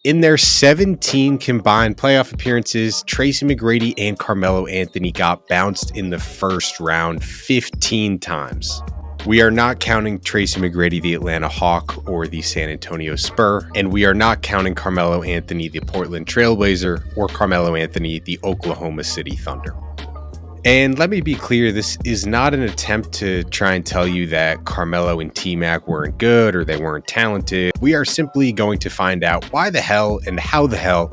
In their 17 combined playoff appearances, Tracy McGrady and Carmelo Anthony got bounced in the first round 15 times. We are not counting Tracy McGrady, the Atlanta Hawk, or the San Antonio Spur, and we are not counting Carmelo Anthony, the Portland Trailblazer, or Carmelo Anthony, the Oklahoma City Thunder. And let me be clear, this is not an attempt to try and tell you that Carmelo and T-Mac weren't good or they weren't talented. We are simply going to find out why the hell and how the hell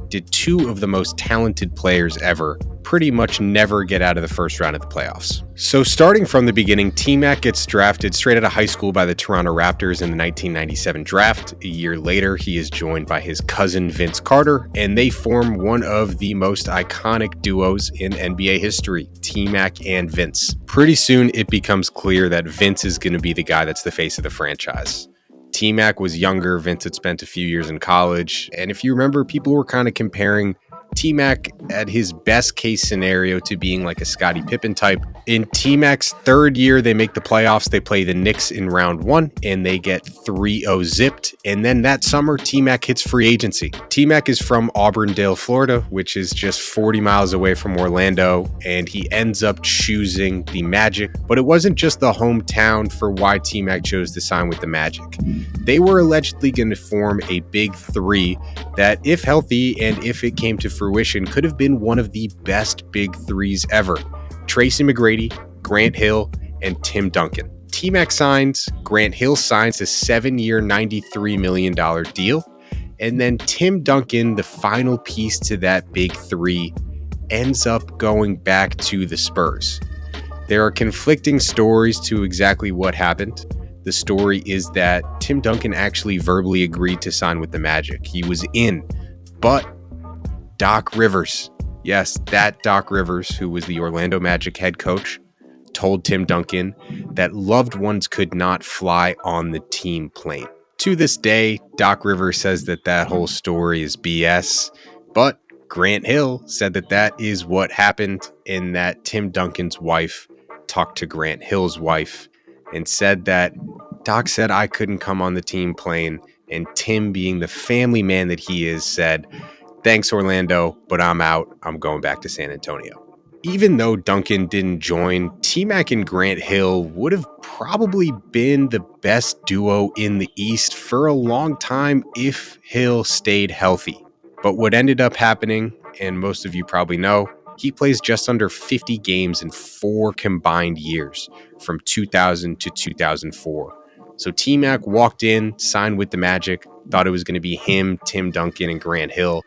did two of the most talented players ever pretty much never get out of the first round of the playoffs. So starting from the beginning, T-Mac gets drafted straight out of high school by the Toronto Raptors in the 1997 draft. A year later, he is joined by his cousin Vince Carter, and they form one of the most iconic duos in NBA history, T-Mac and Vince. Pretty soon, it becomes clear that Vince is going to be the guy that's the face of the franchise. T-Mac was younger, Vince had spent a few years in college, and if you remember, people were kind of comparing T-Mac at his best case scenario to being like a Scottie Pippen type. In T-Mac's third year, they make the playoffs. They play the Knicks in round one and they get 3-0 zipped. And then that summer, T-Mac hits free agency. T-Mac is from Auburndale, Florida, which is just 40 miles away from Orlando. And he ends up choosing the Magic. But it wasn't just the hometown for why T-Mac chose to sign with the Magic. They were allegedly going to form a big three that, if healthy and if it came to fruition, could have been one of the best big threes ever. Tracy McGrady, Grant Hill, and Tim Duncan. T-Mac signs, Grant Hill signs a 7-year, $93 million deal, and then Tim Duncan, the final piece to that big three, ends up going back to the Spurs. There are conflicting stories to exactly what happened. The story is that Tim Duncan actually verbally agreed to sign with the Magic. He was in, but Doc Rivers, yes, that Doc Rivers, who was the Orlando Magic head coach, told Tim Duncan that loved ones could not fly on the team plane. To this day, Doc Rivers says that that whole story is BS, but Grant Hill said that that is what happened, and that Tim Duncan's wife talked to Grant Hill's wife and said that Doc said I couldn't come on the team plane, and Tim, being the family man that he is, said, "Thanks, Orlando, but I'm out. I'm going back to San Antonio." Even though Duncan didn't join, T-Mac and Grant Hill would have probably been the best duo in the East for a long time if Hill stayed healthy. But what ended up happening, and most of you probably know, he plays just under 50 games in 4 combined years, from 2000 to 2004. So T-Mac walked in, signed with the Magic, thought it was going to be him, Tim Duncan, and Grant Hill.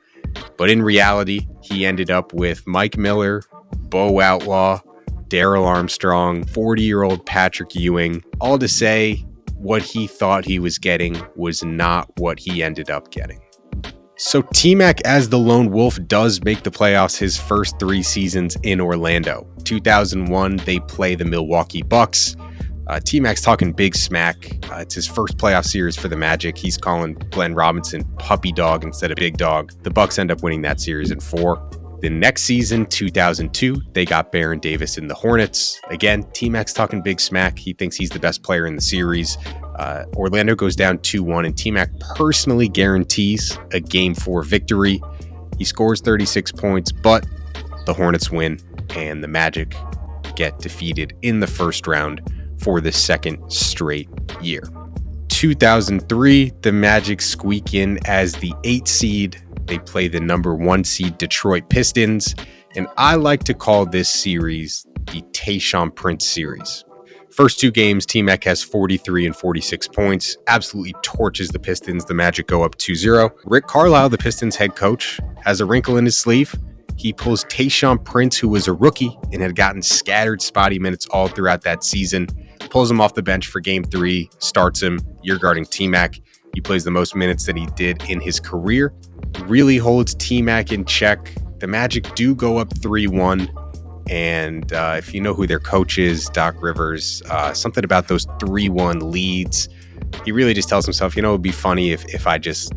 But in reality, he ended up with Mike Miller, Bo Outlaw, Darryl Armstrong, 40-year-old Patrick Ewing, all to say what he thought he was getting was not what he ended up getting. So T-Mac, as the lone wolf, does make the playoffs his first 3 seasons in Orlando. 2001, they play the Milwaukee Bucks. T-Mac's talking big smack. It's his first playoff series for the Magic. He's calling Glenn Robinson puppy dog instead of big dog. The Bucks end up winning that series in 4. The next season, 2002, they got Baron Davis in the Hornets. Again, T-Mac's talking big smack. He thinks he's the best player in the series. Orlando goes down 2-1, and T-Mac personally guarantees a Game 4 victory. He scores 36 points, but the Hornets win, and the Magic get defeated in the first round for the second straight year. 2003, the Magic squeak in as the 8th seed. They play the number 1 seed Detroit Pistons, and I like to call this series the Tayshaun Prince series. First 2 games, T-Mac has 43 and 46 points, absolutely torches the Pistons. The Magic go up 2-0. Rick Carlisle, the Pistons head coach, has a wrinkle in his sleeve. He pulls Tayshaun Prince, who was a rookie and had gotten scattered spotty minutes all throughout that season, pulls him off the bench for Game 3, starts him. You're guarding T-Mac. He plays the most minutes that he did in his career. Really holds T-Mac in check. The Magic do go up 3-1. And if you know who their coach is, Doc Rivers, something about those 3-1 leads, he really just tells himself, it would be funny if I just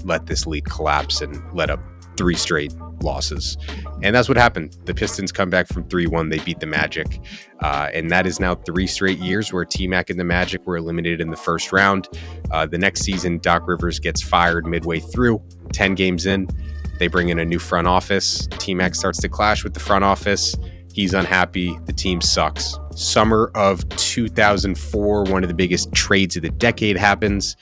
let this lead collapse and let a 3 straight losses. And that's what happened. The Pistons come back from 3-1. They beat the Magic. And that is now 3 straight years where T-Mac and the Magic were eliminated in the first round. The next season, Doc Rivers gets fired midway through, 10 games in. They bring in a new front office. T-Mac starts to clash with the front office. He's unhappy. The team sucks. Summer of 2004, one of the biggest trades of the decade happens.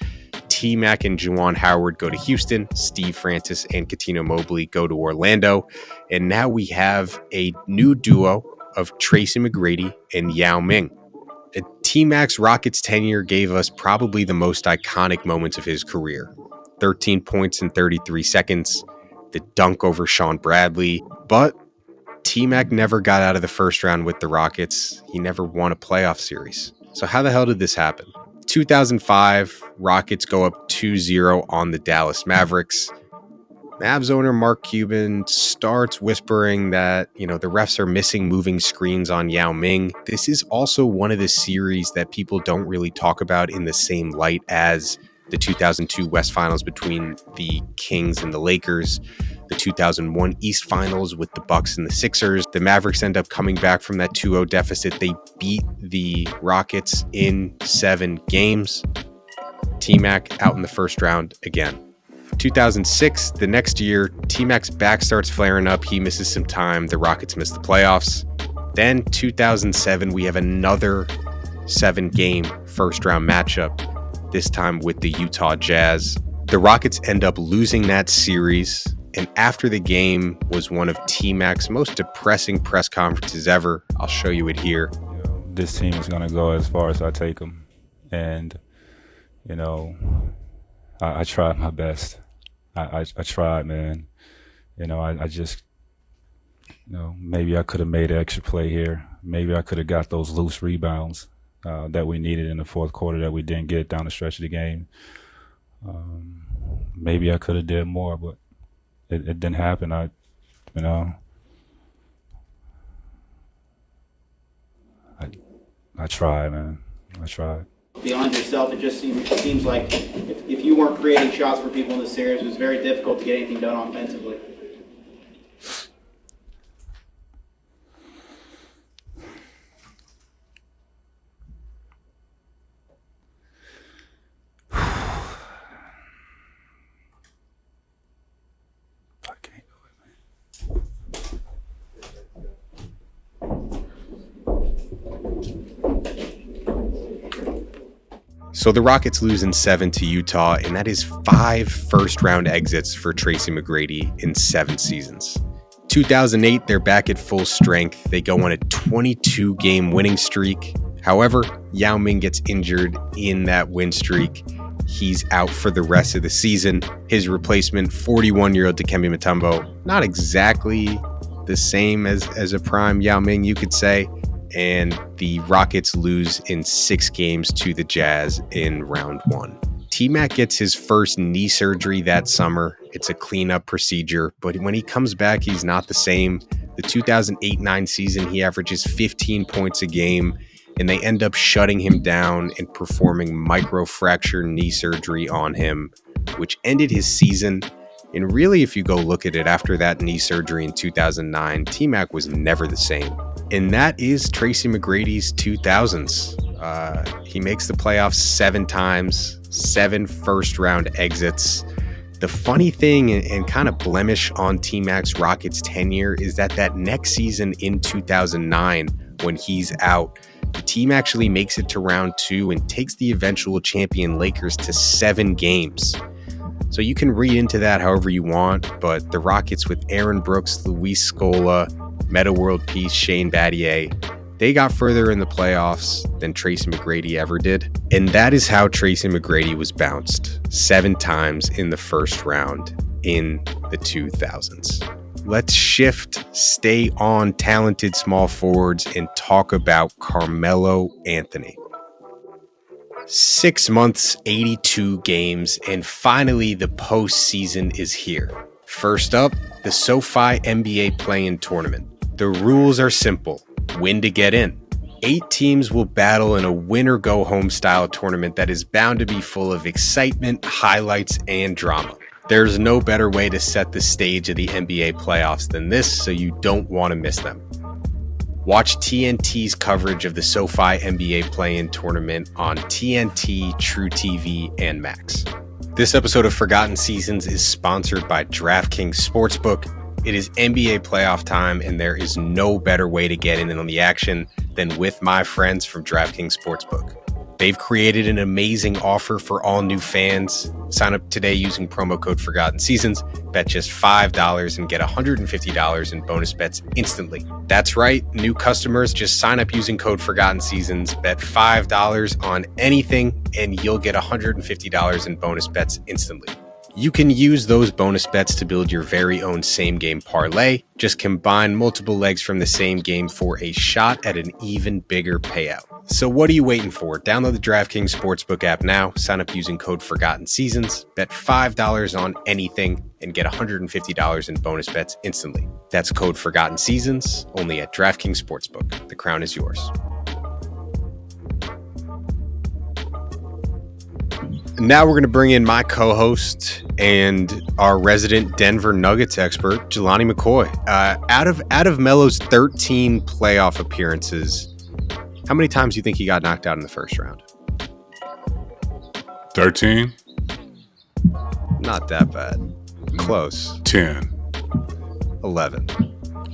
T-Mac and Juwan Howard go to Houston. Steve Francis and Cuttino Mobley go to Orlando. And now we have a new duo of Tracy McGrady and Yao Ming. T-Mac's Rockets tenure gave us probably the most iconic moments of his career. 13 points in 33 seconds, the dunk over Sean Bradley. But T-Mac never got out of the first round with the Rockets. He never won a playoff series. So how the hell did this happen? 2005, Rockets go up 2-0 on the Dallas Mavericks. Mavs owner Mark Cuban starts whispering that, the refs are missing moving screens on Yao Ming. This is also one of the series that people don't really talk about in the same light as the 2002 West Finals between the Kings and the Lakers, the 2001 East Finals with the Bucks and the Sixers. The Mavericks end up coming back from that 2-0 deficit. They beat the Rockets in 7 games. T-Mac out in the first round again. 2006, the next year, T-Mac's back starts flaring up. He misses some time. The Rockets miss the playoffs. Then 2007, we have another 7-game first-round matchup, this time with the Utah Jazz. The Rockets end up losing that series, and after the game was one of T-Mac's most depressing press conferences ever. I'll show you it here. This team is going to go as far as I take them, and, I tried my best. I tried, man. I just, maybe I could have made an extra play here. Maybe I could have got those loose rebounds that we needed in the fourth quarter that we didn't get down the stretch of the game. Maybe I could have did more, but it didn't happen. I tried, man. I tried. Beyond yourself, it just seems like if you weren't creating shots for people in the series, it was very difficult to get anything done offensively. So the Rockets lose in 7 to Utah, and that is 5 first-round exits for Tracy McGrady in 7 seasons. 2008, they're back at full strength. They go on a 22-game winning streak. However, Yao Ming gets injured in that win streak. He's out for the rest of the season. His replacement, 41-year-old Dikembe Mutombo, not exactly the same as a prime Yao Ming, you could say. And the Rockets lose in 6 games to the Jazz in round 1. T-Mac gets his first knee surgery that summer. It's a cleanup procedure, but when he comes back, he's not the same. The 2008-9 season, he averages 15 points a game, and they end up shutting him down and performing microfracture knee surgery on him, which ended his season. And really, if you go look at it, after that knee surgery in 2009, T-Mac was never the same. And that is Tracy McGrady's 2000s. He makes the playoffs 7 times, 7 first-round exits. The funny thing and kind of blemish on T-Mac's Rockets tenure is that next season in 2009, when he's out, the team actually makes it to round 2 and takes the eventual champion Lakers to 7 games. So you can read into that however you want, but the Rockets with Aaron Brooks, Luis Scola, Meta World Peace, Shane Battier, they got further in the playoffs than Tracy McGrady ever did. And that is how Tracy McGrady was bounced 7 times in the first round in the 2000s. Let's shift, stay on talented small forwards, and talk about Carmelo Anthony. 6 months, 82 games, and finally the postseason is here. First up, the SoFi NBA Play-In Tournament. The rules are simple. Win to get in. 8 teams will battle in a win-or-go-home style tournament that is bound to be full of excitement, highlights, and drama. There's no better way to set the stage of the NBA playoffs than this, so you don't want to miss them. Watch TNT's coverage of the SoFi NBA Play-In Tournament on TNT, True TV, and Max. This episode of Forgotten Seasons is sponsored by DraftKings Sportsbook. It is NBA playoff time, and there is no better way to get in on the action than with my friends from DraftKings Sportsbook. They've created an amazing offer for all new fans. Sign up today using promo code Forgotten Seasons. Bet just $5 and get $150 in bonus bets instantly. That's right, new customers just sign up using code Forgotten Seasons. Bet $5 on anything, and you'll get $150 in bonus bets instantly. You can use those bonus bets to build your very own same-game parlay. Just combine multiple legs from the same game for a shot at an even bigger payout. So what are you waiting for? Download the DraftKings Sportsbook app now, sign up using code Forgotten Seasons, bet $5 on anything, and get $150 in bonus bets instantly. That's code Forgotten Seasons, only at DraftKings Sportsbook. The crown is yours. Now we're going to bring in my co-host and our resident Denver Nuggets expert, Jelani McCoy. Out of Melo's 13 playoff appearances, how many times do you think he got knocked out in the first round? 13? Not that bad. Close. 10. 11.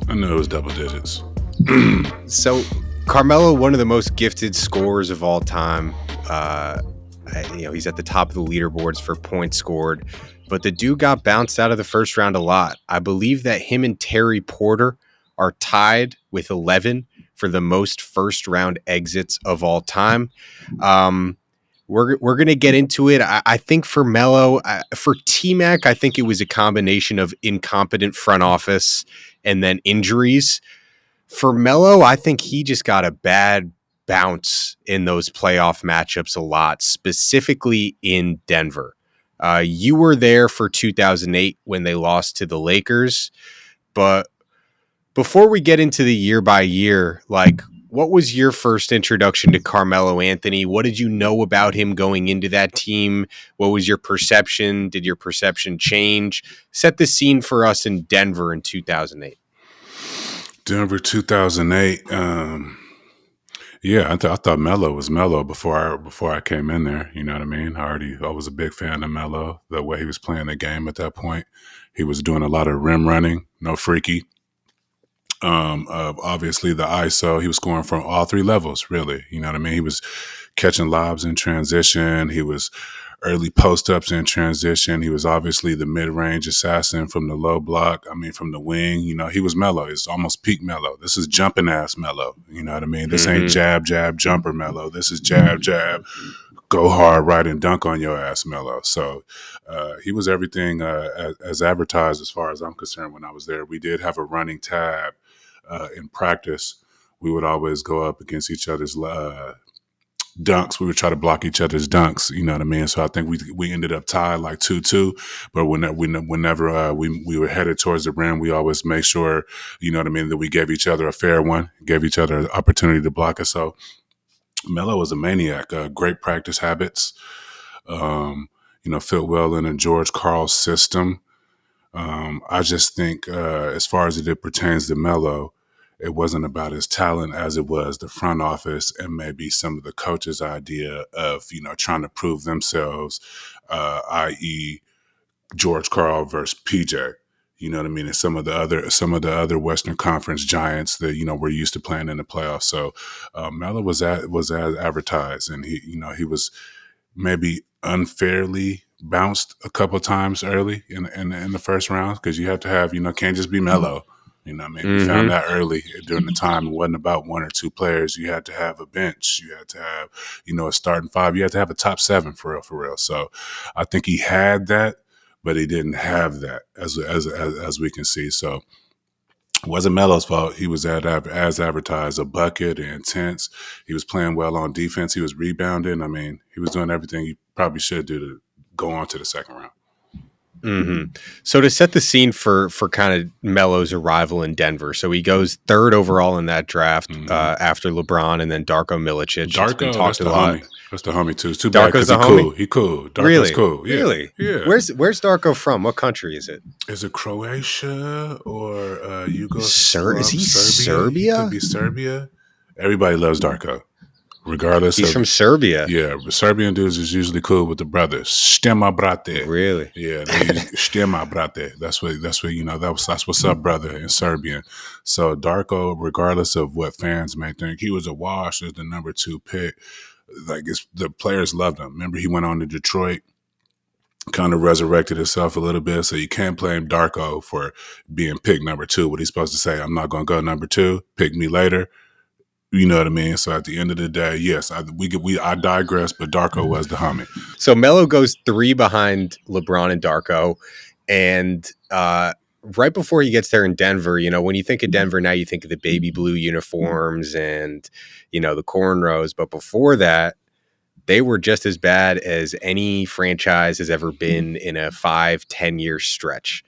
I knew it was double digits. So Carmelo, one of the most gifted scorers of all time. He's at the top of the leaderboards for points scored, but the dude got bounced out of the first round a lot. I believe that him and Terry Porter are tied with 11 for the most first round exits of all time. We're going to get into it. I think for Melo, for T-Mac, I think it was a combination of incompetent front office and then injuries. For Melo, I think he just got a bad bounce in those playoff matchups a lot, specifically in Denver. You were there for 2008 when they lost to the Lakers, but before we get into the year by year, what was your first introduction to Carmelo Anthony? What did you know about him going into that team? What was your perception? Did your perception change? Set the scene for us in Denver in 2008. Denver 2008. Yeah, I thought Melo was Melo before I came in there. You know what I mean? I was a big fan of Melo, the way he was playing the game at that point. He was doing a lot of rim running, no freaky. Obviously the ISO, he was scoring from all three levels, really. You know what I mean? He was catching lobs in transition. He was early post-ups in transition. He was obviously the mid-range assassin from the low block. From the wing. You know, he was Melo. It's almost peak Melo. This is jumping-ass Melo. You know what I mean? This ain't jab, jab, jumper Melo. This is jab, jab, go hard, right, and dunk on your ass Melo. So he was everything as advertised as far as I'm concerned when I was there. We did have a running tab in practice. We would always go up against each other's dunks. We would try to block each other's dunks, you know what I mean? So I think we ended up tied like 2-2, but whenever we were headed towards the rim, we always make sure, you know what I mean, that we gave each other a fair one, gave each other an opportunity to block us. So Melo was a maniac, great practice habits, fit well in a George Karl system. I just think as far as it pertains to Melo, it wasn't about his talent as it was the front office and maybe some of the coaches' idea of, trying to prove themselves, i.e. George Karl versus PJ. You know what I mean? And some of the other Western Conference giants that, we're used to playing in the playoffs. So Melo was as advertised, and he was maybe unfairly bounced a couple times early in the first round, because you have to have, can't just be Melo. You know what I mean? We found that early during the time. It wasn't about one or two players. You had to have a bench. You had to have, a starting five. You had to have a top seven for real. So I think he had that, but he didn't have that as we can see. So it wasn't Melo's fault. He was as advertised, a bucket, intense. He was playing well on defense. He was rebounding. He was doing everything he probably should do to go on to the second round. So to set the scene for kind of Melo's arrival in Denver, so he goes third overall in that draft after LeBron and then Darko Miličić. Darko, that's the homie. That's the homie too. It's too bad Darko's because the homie? He cool. Darko's Really? cool. Yeah. Really? Yeah. Where's Darko from? What country is it? Is it Croatia or Yugoslavia? Is he Serbia? He could be Serbia. Everybody loves Darko. Regardless, He's from Serbia. Yeah, Serbian dudes is usually cool with the brothers. Shtema brate. Really? Yeah, they use Shtema brate. That's what that's what's up, brother, in Serbian. So Darko, regardless of what fans may think, he was a wash as the number 2 pick. Like the players loved him. Remember, he went on to Detroit, kind of resurrected himself a little bit. So you can't blame Darko for being picked number 2. What he's supposed to say, I'm not going to go number 2. Pick me later. You know what I mean? So at the end of the day, yes, I digress, but Darko was the homie. So Melo goes 3 behind LeBron and Darko. And right before he gets there in Denver, when you think of Denver now, you think of the baby blue uniforms and, the cornrows. But before that, they were just as bad as any franchise has ever been in a 5-10 year stretch.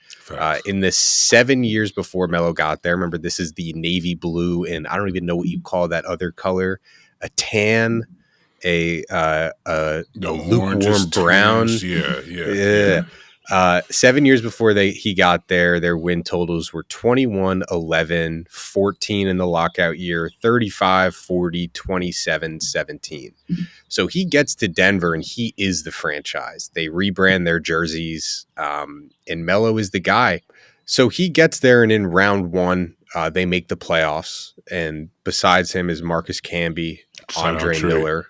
In the 7 years before Melo got there, remember, this is the navy blue, and I don't even know what you call that other color, a tan, a lukewarm brown. Yeah. 7 years before he got there, their win totals were 21, 11, 14 in the lockout year, 35, 40, 27, 17. So he gets to Denver and he is the franchise. They rebrand their jerseys, and Melo is the guy. So he gets there, and in round 1, they make the playoffs. And besides him is Marcus Camby, Andre Miller,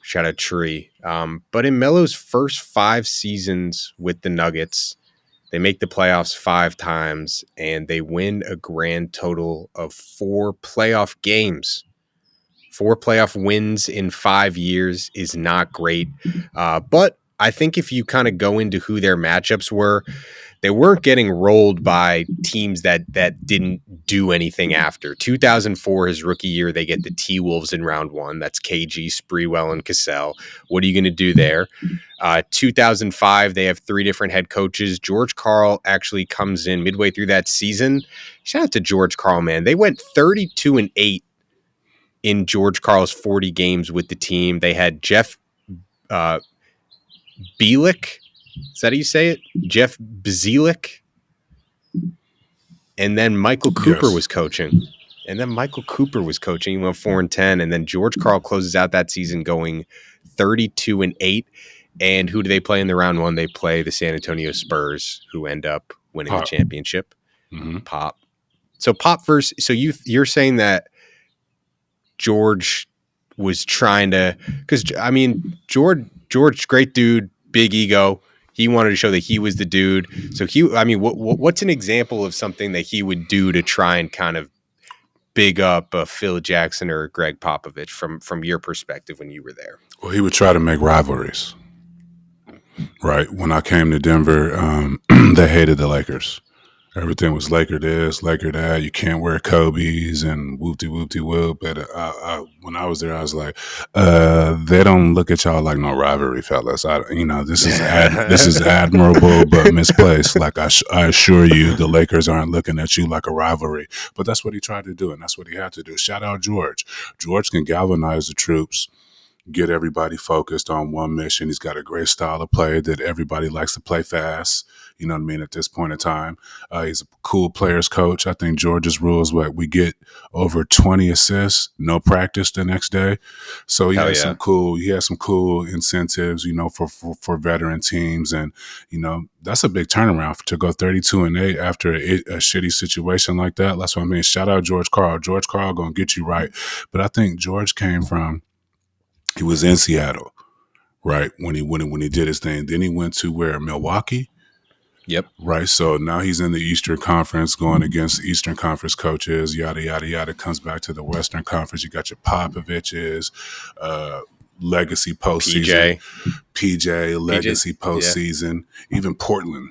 shout out Tree. But in Melo's first 5 seasons with the Nuggets, they make the playoffs 5 times, and they win a grand total of 4 playoff games. 4 playoff wins in 5 years is not great. But I think if you kind of go into who their matchups were, they weren't getting rolled by teams that didn't do anything after. 2004, his rookie year, they get the T-Wolves in round 1. That's KG, Sprewell, and Cassell. What are you going to do there? 2005, they have 3 different head coaches. George Karl actually comes in midway through that season. Shout out to George Karl, man. They went 32-8 in George Karl's 40 games with the team. They had Jeff Bielik. Is that how you say it? Jeff Bzielik. And then Michael Cooper was coaching. He went 4-10. And then George Karl closes out that season going 32-8. And who do they play in the round 1? They play the San Antonio Spurs, who end up winning the championship. Pop. So Pop versus. So you're saying that George was trying to, because I mean George, great dude, big ego. He wanted to show that he was the dude. So what's an example of something that he would do to try and kind of big up Phil Jackson or Greg Popovich from your perspective when you were there? Well, he would try to make rivalries. Right. When I came to Denver, they hated the Lakers. Everything was Laker this, Laker that. You can't wear Kobe's and whoop-de-whoop-de-whoop. But when I was there, I was like, they don't look at y'all like no rivalry, fellas. This is admirable but misplaced. Like I assure you, the Lakers aren't looking at you like a rivalry. But that's what he tried to do, and that's what he had to do. Shout out George. George can galvanize the troops, get everybody focused on one mission. He's got a great style of play that everybody likes to play fast. You know what I mean? At this point in time, he's a cool players coach. I think George's rules, we get over 20 assists, no practice the next day. So he has some cool incentives, for veteran teams. And, that's a big turnaround to go 32-8 after a shitty situation like that. That's what I mean. Shout out George Karl. George Karl going to get you right. But I think George he was in Seattle, right? When he did his thing. Then he went to Milwaukee. Yep. Right. So now he's in the Eastern Conference going against Eastern Conference coaches, yada, yada, yada. Comes back to the Western Conference. You got your Popoviches, legacy postseason. PJ, legacy postseason. Yeah. Even Portland,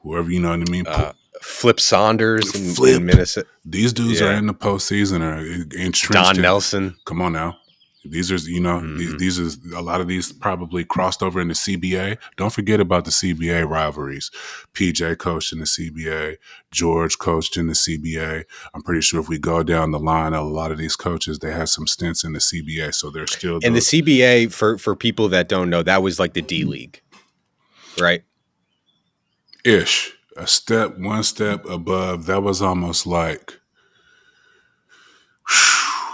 whoever, you know what I mean? Flip Saunders in Minnesota. These dudes are in the postseason or entrenched. Don Nelson. Come on now. These are, these are a lot of these probably crossed over in the CBA. Don't forget about the CBA rivalries. PJ coached in the CBA. George coached in the CBA. I'm pretty sure if we go down the line, a lot of these coaches, they had some stints in the CBA. So they're still. And the CBA, for people that don't know, that was like the D League, right? Ish. One step above. That was almost like,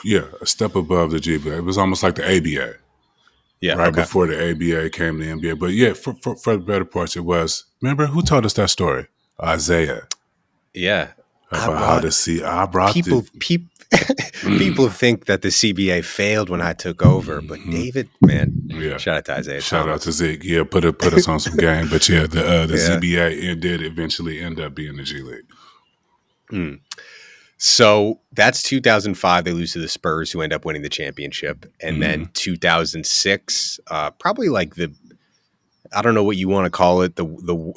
yeah, a step above the GBA. It was almost like the ABA. Yeah. Right Okay. before the ABA came to the NBA. But yeah, for the better parts, it was. Remember who told us that story? Isaiah. Yeah. About how to see. I brought people think that the CBA failed when I took over, but David, man, shout out to Isaiah. Shout out to Zeke. Yeah, put us on some game. But yeah, the CBA did eventually end up being the G League. So that's 2005. They lose to the Spurs, who end up winning the championship, and then 2006, probably like I don't know what you want to call it,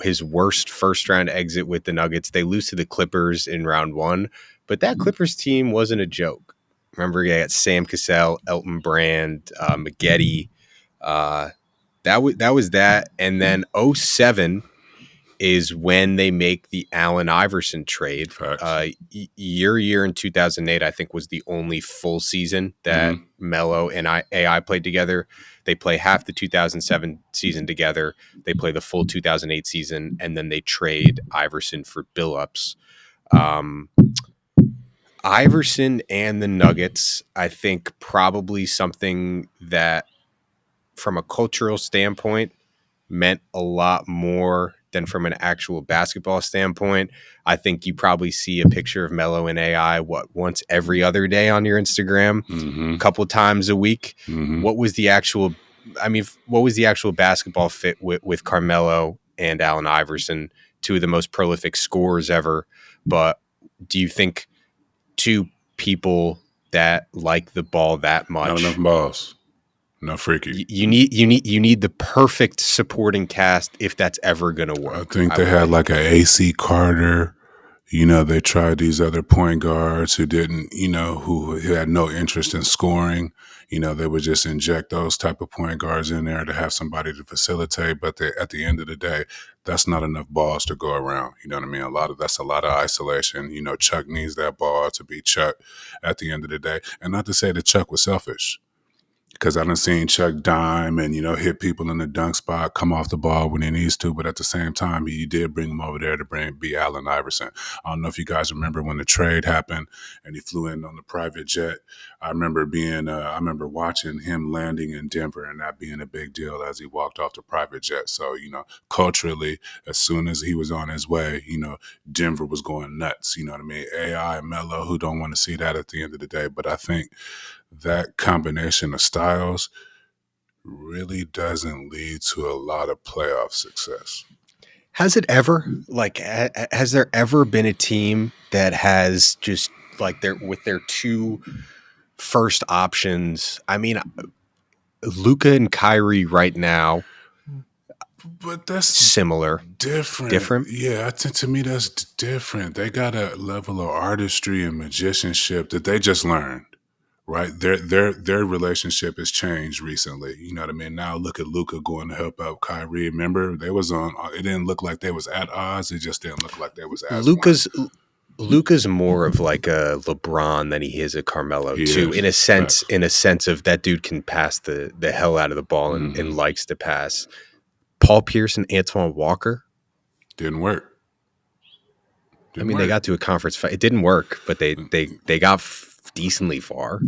his worst first round exit with the Nuggets. They lose to the Clippers in round one, but that Clippers team wasn't a joke. Remember, you got Sam Cassell, Elton Brand, McGetty. That was that, and then 2007 is when they make the Allen Iverson trade. Year in 2008, I think, was the only full season that Melo and AI played together. They play half the 2007 season together. They play the full 2008 season, and then they trade Iverson for Billups. Iverson and the Nuggets, I think, probably something that, from a cultural standpoint, meant a lot more than from an actual basketball standpoint. I think you probably see a picture of Melo and AI once every other day on your Instagram, a couple times a week. What was the actual basketball fit with Carmelo and Allen Iverson, two of the most prolific scorers ever? But do you think two people that like the ball that much, not enough balls? No freaky. You need the perfect supporting cast if that's ever going to work. I think they had like a AC Carter. They tried these other point guards who didn't, who had no interest in scoring. They would just inject those type of point guards in there to have somebody to facilitate. But at the end of the day, that's not enough balls to go around. You know what I mean? That's a lot of isolation. Chuck needs that ball to be Chuck at the end of the day. And not to say that Chuck was selfish, because I done seen Chuck dime and, hit people in the dunk spot, come off the ball when he needs to. But at the same time, he did bring him over there to be Allen Iverson. I don't know if you guys remember when the trade happened and he flew in on the private jet. I remember watching him landing in Denver and that being a big deal as he walked off the private jet. So, culturally, as soon as he was on his way, Denver was going nuts. You know what I mean? AI and Melo, who don't want to see that at the end of the day. But I think that combination of styles really doesn't lead to a lot of playoff success. Has there ever been a team that has just like with their two first options? I mean, Luka and Kyrie right now, but that's similar, different. Yeah, to me that's different. They got a level of artistry and magicianship that they just learned. Right, their relationship has changed recently. You know what I mean? Now look at Luka going to help out Kyrie. Remember, they was on. It didn't look like they was at odds. It just didn't look like they was at. Luka's more of like a LeBron than he is a Carmelo too. In a sense of that dude can pass the hell out of the ball and likes to pass. Paul Pierce and Antoine Walker didn't work. They got to a conference fight. It didn't work, but they got decently far.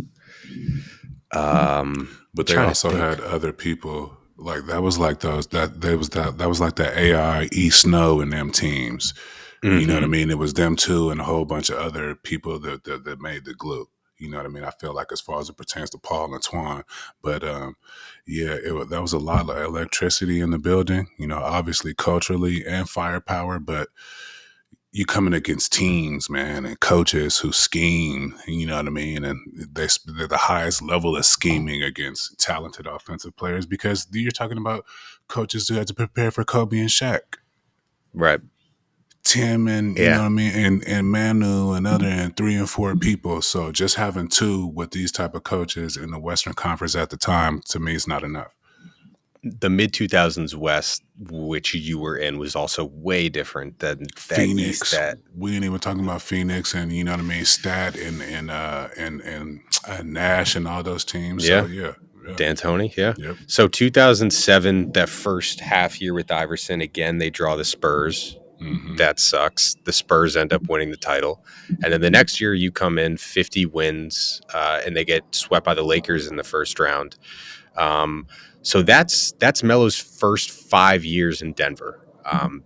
But they also had other people like that was like that was like the AI E Snow and them teams. You know what I mean? It was them two and a whole bunch of other people that made the glue. You know what I mean? I feel like as far as it pertains to Paul and Twan, but that was a lot of electricity in the building. Obviously culturally and firepower, but you coming against teams, man, and coaches who scheme, you know what I mean? And they're the highest level of scheming against talented offensive players because you're talking about coaches who had to prepare for Kobe and Shaq. Right. Tim and you know what I mean, and Manu and 3 and 4 people. So just having 2 with these type of coaches in the Western Conference at the time, to me, is not enough. The mid-2000s West, which you were in, was also way different than Phoenix. That We ain't even talking about Phoenix and you know what I mean, Stat and Nash and all those teams. Yeah. So yeah. D'Antoni, yeah. Yep. So 2007, that first half year with Iverson, again, they draw the Spurs. Mm-hmm. That sucks. The Spurs end up winning the title. And then the next year you come in 50 wins and they get swept by the Lakers in the first round. So that's Melo's first 5 years in Denver.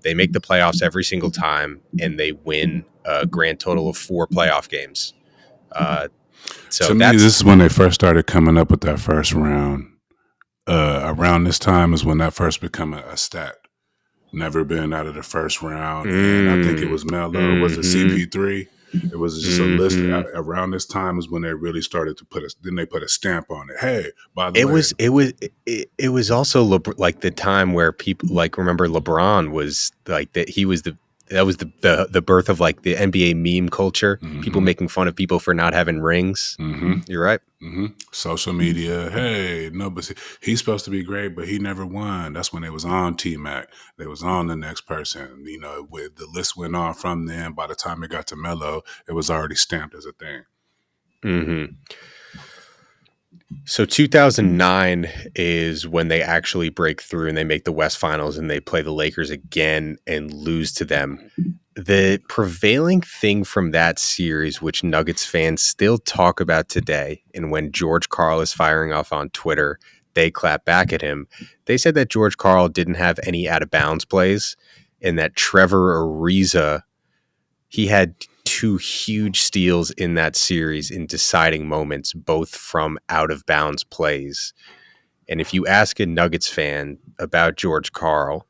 They make the playoffs every single time and they win a grand total of 4 playoff games. So to me, this is when they first started coming up with that first round. Around this time is when that first became a stat. Never been out of the first round. And I think it was Melo. Was it CP3? It was just a list. Around this time is when they really started to then they put a stamp on it. Hey, by the way. It was also like the time where people like remember LeBron was like that. He was that was the birth of like the NBA meme culture. Mm-hmm. People making fun of people for not having rings. Mm-hmm. You're right. Mm-hmm. Social media. Hey, no, but he's supposed to be great, but he never won. That's when they was on T-Mac. They was on the next person. You know, with the list went on from then. By the time it got to Melo, it was already stamped as a thing. Mm-hmm. So 2009 is when they actually break through and they make the West Finals and they play the Lakers again and lose to them. The prevailing thing from that series, which Nuggets fans still talk about today, and when George Karl is firing off on Twitter, they clap back at him. They said that George Karl didn't have any out-of-bounds plays and that Trevor Ariza, he had 2 huge steals in that series in deciding moments, both from out-of-bounds plays. And if you ask a Nuggets fan about George Karl,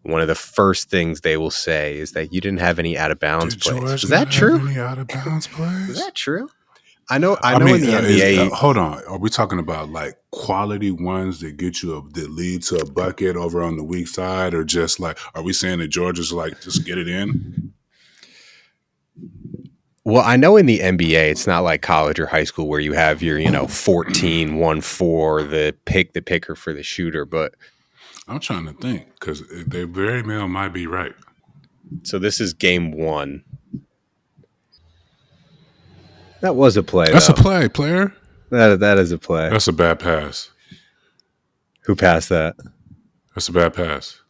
one of the first things they will say is that you didn't have any out-of-bounds plays. Is that true? Any out-of-bounds plays? Is that true? I know in the NBA. Hold on. Are we talking about like quality ones that get you that lead to a bucket over on the weak side, or just like, are we saying that George is like, just get it in? Well, I know in the NBA, it's not like college or high school where you have your, 14, 1-4, the picker for the shooter. But I'm trying to think because they very well might be right. So this is game 1. That was a play. That's a play, player. That is a play. That's a bad pass. Who passed that? That's a bad pass.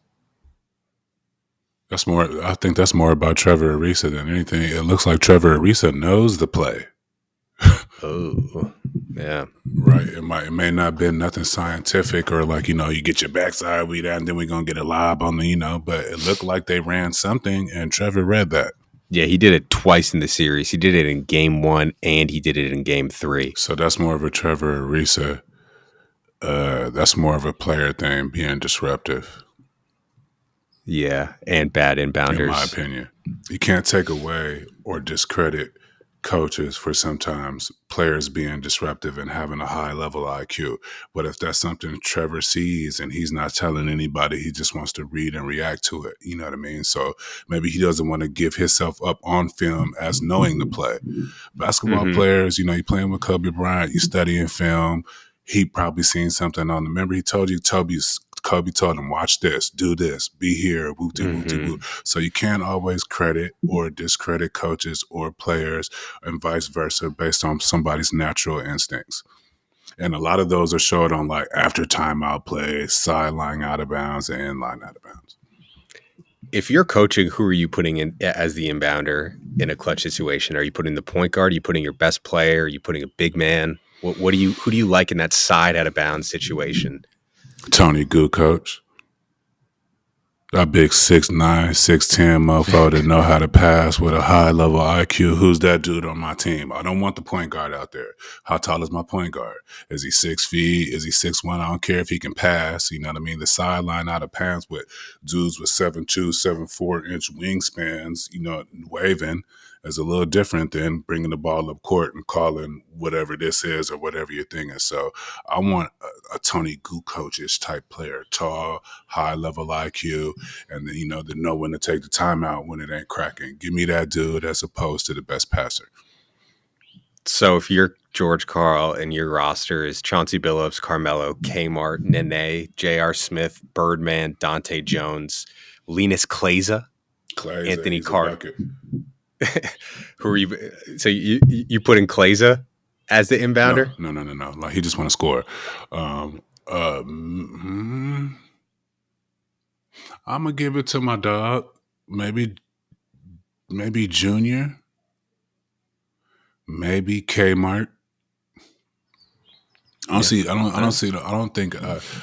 That's more. I think that's more about Trevor Ariza than anything. It looks like Trevor Ariza knows the play. Oh, yeah. Right. It may not have been nothing scientific or like, you get your backside weed out and then we're going to get a lob on the, but it looked like they ran something and Trevor read that. Yeah, he did it twice in the series. He did it in game 1 and he did it in game 3. So that's more of a Trevor Ariza. That's more of a player thing, being disruptive. Yeah, and bad inbounders. In my opinion. You can't take away or discredit coaches for sometimes players being disruptive and having a high level IQ. But if that's something Trevor sees and he's not telling anybody, he just wants to read and react to it. You know what I mean? So maybe he doesn't want to give himself up on film as knowing the play. Basketball players, you're playing with Kobe Bryant, you studying film. He probably seen something on the. Remember, he told you, Kobe told him, watch this, do this, be here, woo-dee. So you can't always credit or discredit coaches or players and vice versa based on somebody's natural instincts. And a lot of those are showed on like after timeout plays, sideline out of bounds, and inline out of bounds. If you're coaching, who are you putting in as the inbounder in a clutch situation? Are you putting the point guard? Are you putting your best player? Are you putting a big man? Who do you like in that side out of bounds situation? Tony Goo coach. That big 6'9", 6'10" mofo that know how to pass with a high level IQ. Who's that dude on my team? I don't want the point guard out there. How tall is my point guard? Is he 6 feet? Is he 6'1"? I don't care if he can pass. You know what I mean? The sideline out of bounds with dudes with 7'2", 7'4" inch wingspans, waving is a little different than bringing the ball up court and calling whatever this is or whatever your thing is. So I want a Tony Goo coaches type player, tall, high level IQ. and then, to know when to take the timeout when it ain't cracking. Give me that dude as opposed to the best passer. So if you're George Karl and your roster is Chauncey Billups, Carmelo, Kmart, Nene, J.R. Smith, Birdman, Dante Jones, Linus Kleza, Anthony Carr. Who are you? So you put in Kleza as the inbounder? No. Like, he just want to score. I'm gonna give it to my dog. Maybe Junior. Maybe Kmart. I don't think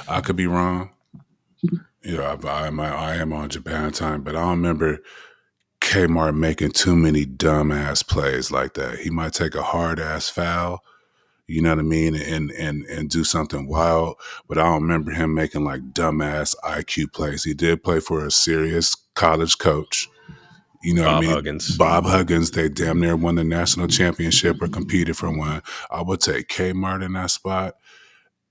I could be wrong. I am on Japan time, but I don't remember Kmart making too many dumbass plays like that. He might take a hard ass foul, you know what I mean, and do something wild, but I don't remember him making like dumbass IQ plays. He did play for a serious college coach. You know what I mean? Huggins. Bob Huggins. They damn near won the national championship or competed for one. I would take Kmart in that spot.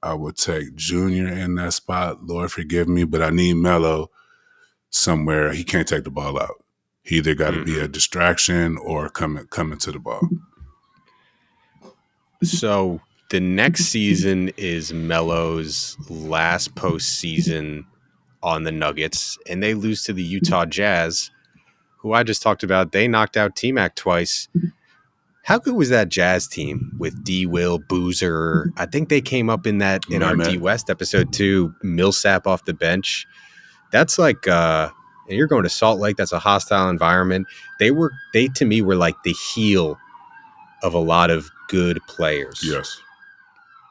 I would take Junior in that spot. Lord forgive me, but I need Melo somewhere. He can't take the ball out. He either got to be a distraction or coming to the ball. So the next season is Melo's last postseason on the Nuggets, and they lose to the Utah Jazz, who I just talked about. They knocked out T-Mac twice. How good was that Jazz team with D. Will, Boozer? I think they came up in our D West episode too. Millsap off the bench. That's like, and you're going to Salt Lake. That's a hostile environment. They to me were like the heel of a lot of good players.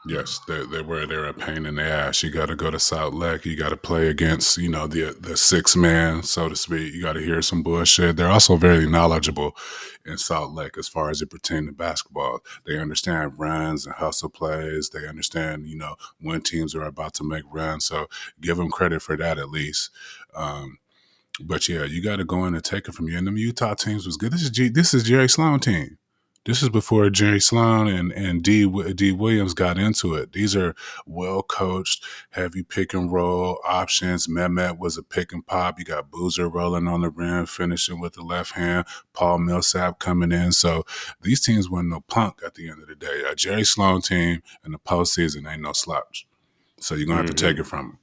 Yes, they were. They're a pain in the ass. You got to go to Salt Lake. You got to play against, the six man, so to speak. You got to hear some bullshit. They're also very knowledgeable in Salt Lake as far as it pertains to basketball. They understand runs and hustle plays. They understand, when teams are about to make runs. So give them credit for that at least. But yeah, you got to go in and take it from you. And them Utah teams was good. This is Jerry Sloan team. This is before Jerry Sloan and D. Williams got into it. These are well-coached, heavy pick and roll options. Mehmet was a pick and pop. You got Boozer rolling on the rim, finishing with the left hand. Paul Millsap coming in. So these teams weren't no punk at the end of the day. A Jerry Sloan team in the postseason ain't no slouch. So you're going to have to take it from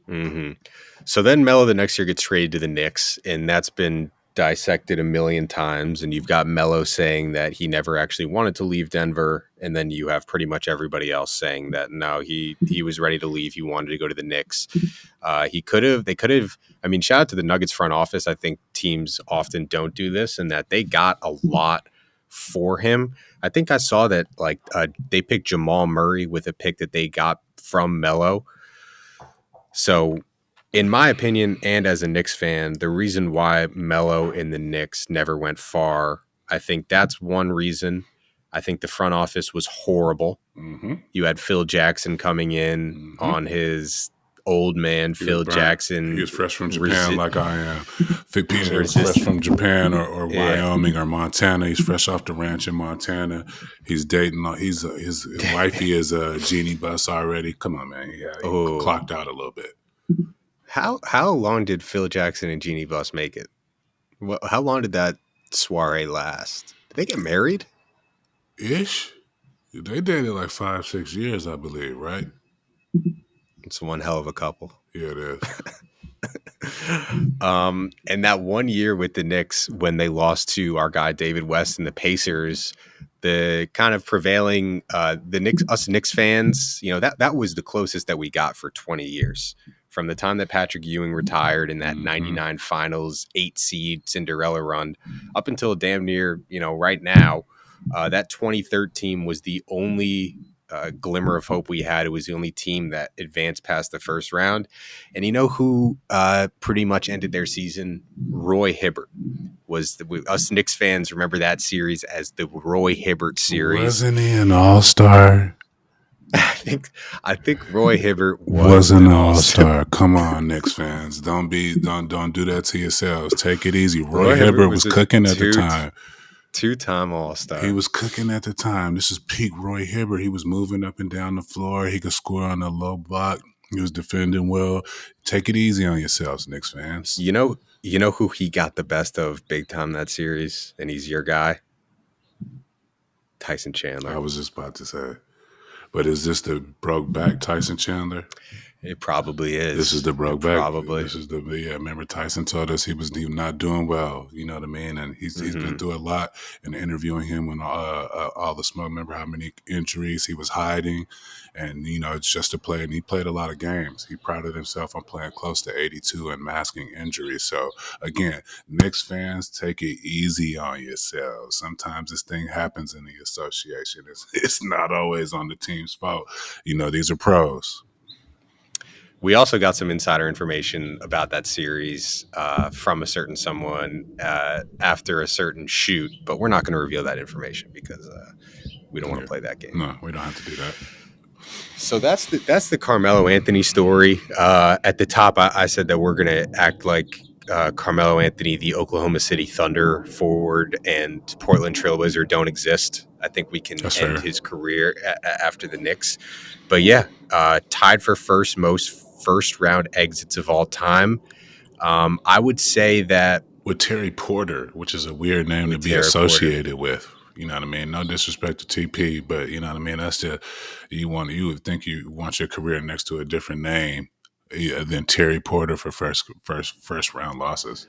them. So then Melo the next year gets traded to the Knicks, and that's been dissected a million times, and you've got Melo saying that he never actually wanted to leave Denver, and then you have pretty much everybody else saying that no, he was ready to leave. He wanted to go to the Knicks. They could have. I mean, shout out to the Nuggets front office. I think teams often don't do this, and that they got a lot for him. I think I saw that they picked Jamal Murray with a pick that they got from Melo. So, in my opinion, and as a Knicks fan, the reason why Melo and the Knicks never went far, I think that's one reason. I think the front office was horrible. You had Phil Jackson coming in on his old man, Phil Jackson. He was fresh from Japan like I am. PJ was fresh from Japan or Wyoming or Montana. He's fresh off the ranch in Montana. He's dating. His wifey is a Jeannie Buss already. Come on, man. He clocked out a little bit. How long did Phil Jackson and Jeannie Buss make it? How long did that soiree last? Did they get married? Ish. They dated like 5-6 years, I believe, right? It's one hell of a couple. Yeah, it is. And that 1 year with the Knicks when they lost to our guy David West and the Pacers, the kind of prevailing us Knicks fans, that was the closest that we got for 20 years. From the time that Patrick Ewing retired in that 99 finals 8 seed Cinderella run up until damn near, right now, that 2013 was the only glimmer of hope we had. It was the only team that advanced past the first round. And you know who pretty much ended their season? Roy Hibbert. Us Knicks fans remember that series as the Roy Hibbert series. Wasn't he an all-star? I think Roy Hibbert was an all-star. Come on, Knicks fans. Don't do that to yourselves. Take it easy. Roy Hibbert was cooking at the time. Two-time all-star. He was cooking at the time. This is peak Roy Hibbert. He was moving up and down the floor. He could score on a low block. He was defending well. Take it easy on yourselves, Knicks fans. You know who he got the best of big time that series, and he's your guy, Tyson Chandler. I was just about to say. But is this the broke back Tyson Chandler? It probably is. This is the broke back. Probably. This is the Remember Tyson told us he was not doing well. You know what I mean? And he's been through a lot. And interviewing him when all the smoke. Remember how many injuries he was hiding, and it's just a play. And he played a lot of games. He prided himself on playing close to 82 and masking injuries. So again, Knicks fans, take it easy on yourselves. Sometimes this thing happens in the association. It's not always on the team's fault. These are pros. We also got some insider information about that series from a certain someone after a certain shoot, but we're not going to reveal that information because we don't want to play that game. No, we don't have to do that. So that's the Carmelo Anthony story. At the top, I said that we're going to act like Carmelo Anthony, the Oklahoma City Thunder forward, and Portland Trailblazer don't exist. I think we can end his career after the Knicks. But yeah, tied for most first round exits of all time. I would say that with Terry Porter, which is a weird name to be associated with. You know what I mean? No disrespect to TP, but you know what I mean? That's just you would think you want your career next to a different name than Terry Porter for first round losses.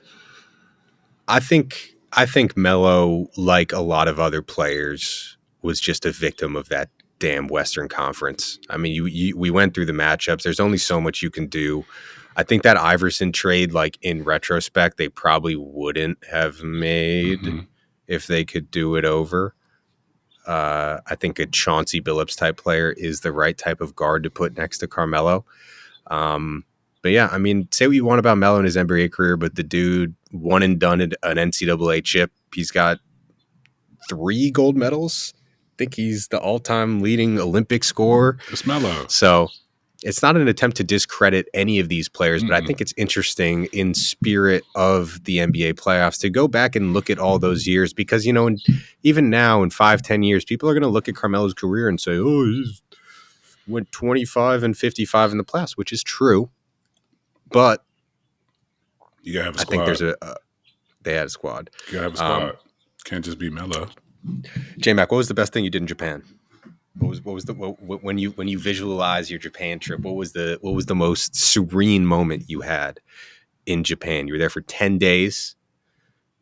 I think Melo, like a lot of other players, was just a victim of that damn Western Conference. I mean, we went through the matchups. There's only so much you can do. I think that Iverson trade, like in retrospect, they probably wouldn't have made if they could do it over. I think a Chauncey Billups type player is the right type of guard to put next to Carmelo. But yeah, I mean, say what you want about Melo in his NBA career, but the dude won and done an NCAA chip. He's got 3 gold medals. I think he's the all-time leading Olympic scorer. It's Melo. So it's not an attempt to discredit any of these players, but I think it's interesting in spirit of the NBA playoffs to go back and look at all those years because, even now in 5-10 years, people are going to look at Carmelo's career and say, oh, he went 25 and 55 in the playoffs, which is true. But you gotta have a squad. I think they had a squad. You gotta have a squad. Can't just be Melo. J-Mac, what was the best thing you did in Japan? When you visualize your Japan trip? What was the most serene moment you had in Japan? You were there for 10 days,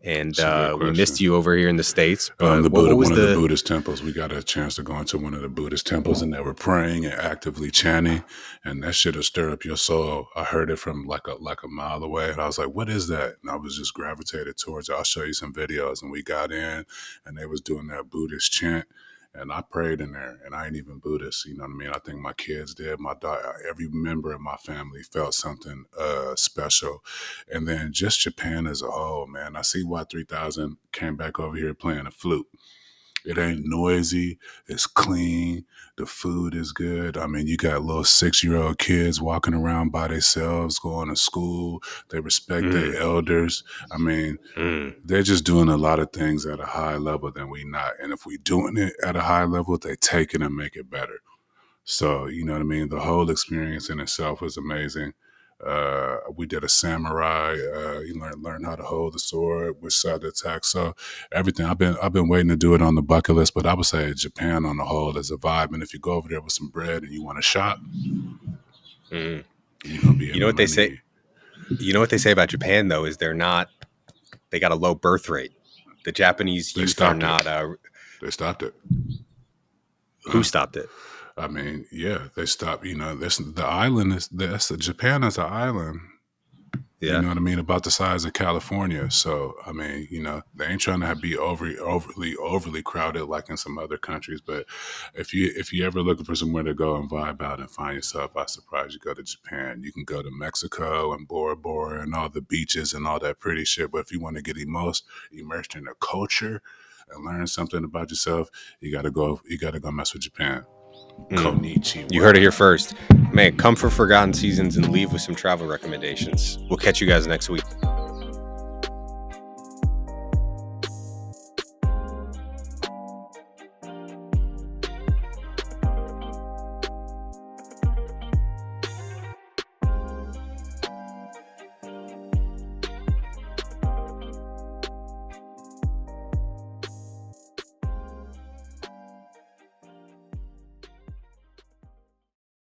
and we missed you over here in the States. But one of the Buddhist temples. We got a chance to go into one of the Buddhist temples, and they were praying and actively chanting, and that shit will stir up your soul. I heard it from like a mile away, and I was like, "What is that?" And I was just gravitated towards it. I'll show you some videos, and we got in, and they was doing that Buddhist chant. And I prayed in there, and I ain't even Buddhist. You know what I mean? I think my kids did. My daughter, every member of my family felt something special. And then just Japan as a whole, man. I see why 3000 came back over here playing a flute. It ain't noisy. It's clean. The food is good. I mean, you got little 6-year-old kids walking around by themselves, going to school. They respect their elders. I mean, they're just doing a lot of things at a high level than we not. And if we doing it at a high level, they take it and make it better. So, you know what I mean? The whole experience in itself was amazing. We did a samurai. You learn how to hold the sword, which side to attack. So everything. I've been waiting to do it on the bucket list, but I would say Japan on the whole is a vibe. And if you go over there with some bread and you want a shot, you're gonna be. You know what they say. You know what they say about Japan though is they got a low birth rate. The Japanese youth are not. They stopped it. Who stopped it? I mean, yeah, they stopped. The island Japan is an island. Yeah. You know what I mean? About the size of California. So, I mean, they ain't trying to be overly crowded like in some other countries. But if you ever looking for somewhere to go and vibe out and find yourself, I surprise you go to Japan. You can go to Mexico and Bora Bora and all the beaches and all that pretty shit. But if you want to get immersed in the culture and learn something about yourself, you gotta go mess with Japan. Konnichiwa. You heard it here first. Man, come for Forgotten Seasons and leave with some travel recommendations. We'll catch you guys next week.